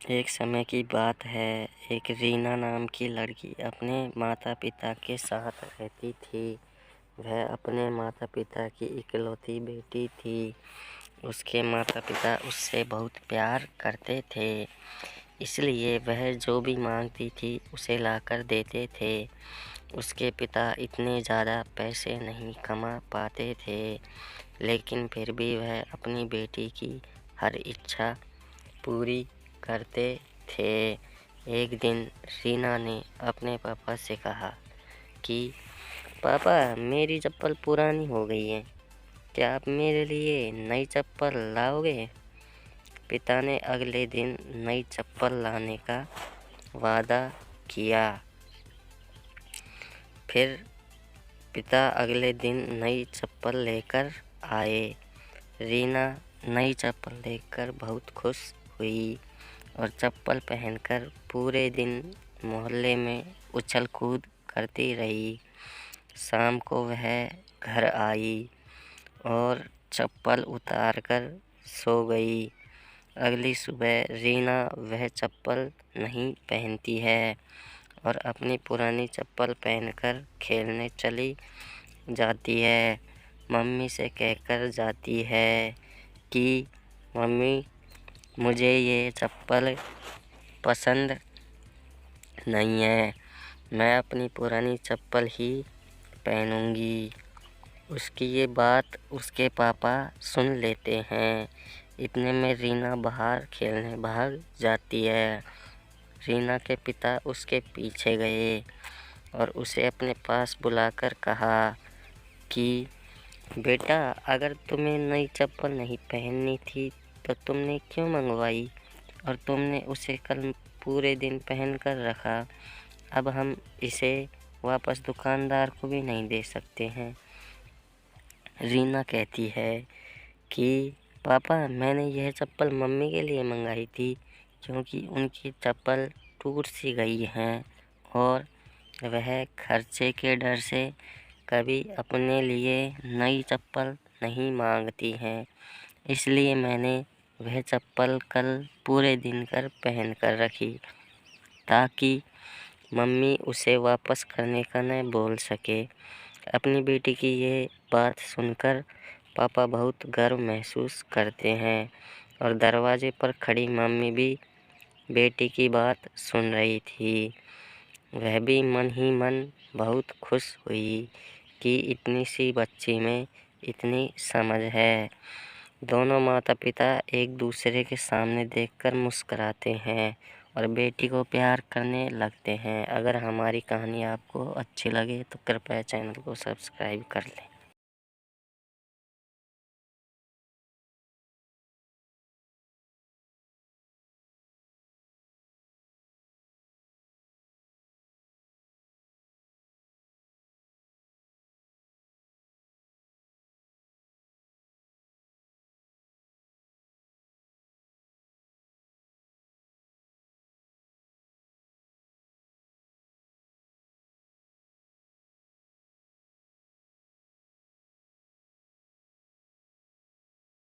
एक समय की बात है। एक रीना नाम की लड़की अपने माता पिता के साथ रहती थी। वह अपने माता पिता की इकलौती बेटी थी। उसके माता पिता उससे बहुत प्यार करते थे, इसलिए वह जो भी मांगती थी उसे लाकर देते थे। उसके पिता इतने ज़्यादा पैसे नहीं कमा पाते थे, लेकिन फिर भी वह अपनी बेटी की हर इच्छा पूरी करते थे। एक दिन रीना ने अपने पापा से कहा कि पापा, मेरी चप्पल पुरानी हो गई है, क्या आप मेरे लिए नई चप्पल लाओगे? पिता ने अगले दिन नई चप्पल लाने का वादा किया। फिर पिता अगले दिन नई चप्पल लेकर आए। रीना नई चप्पल देखकर बहुत खुश हुई और चप्पल पहनकर पूरे दिन मोहल्ले में उछल कूद करती रही। शाम को वह घर आई और चप्पल उतारकर सो गई। अगली सुबह रीना वह चप्पल नहीं पहनती है और अपनी पुरानी चप्पल पहनकर खेलने चली जाती है। मम्मी से कहकर जाती है कि मम्मी, मुझे ये चप्पल पसंद नहीं है, मैं अपनी पुरानी चप्पल ही पहनूंगी। उसकी ये बात उसके पापा सुन लेते हैं। इतने में रीना बाहर खेलने भाग जाती है। रीना के पिता उसके पीछे गए और उसे अपने पास बुलाकर कहा कि बेटा, अगर तुम्हें नई चप्पल नहीं पहननी थी तो तुमने क्यों मंगवाई और तुमने उसे कल पूरे दिन पहन कर रखा। अब हम इसे वापस दुकानदार को भी नहीं दे सकते हैं। रीना कहती है कि पापा, मैंने यह चप्पल मम्मी के लिए मंगाई थी, क्योंकि उनकी चप्पल टूट सी गई है और वह खर्चे के डर से कभी अपने लिए नई चप्पल नहीं मांगती हैं। इसलिए मैंने वह चप्पल कल पूरे दिन पहन कर रखी, ताकि मम्मी उसे वापस करने का न बोल सके। अपनी बेटी की ये बात सुनकर पापा बहुत गर्व महसूस करते हैं और दरवाजे पर खड़ी मम्मी भी बेटी की बात सुन रही थी। वह भी मन ही मन बहुत खुश हुई कि इतनी सी बच्ची में इतनी समझ है। दोनों माता पिता एक दूसरे के सामने देखकर मुस्कुराते हैं और बेटी को प्यार करने लगते हैं। अगर हमारी कहानी आपको अच्छी लगे तो कृपया चैनल को सब्सक्राइब कर लें।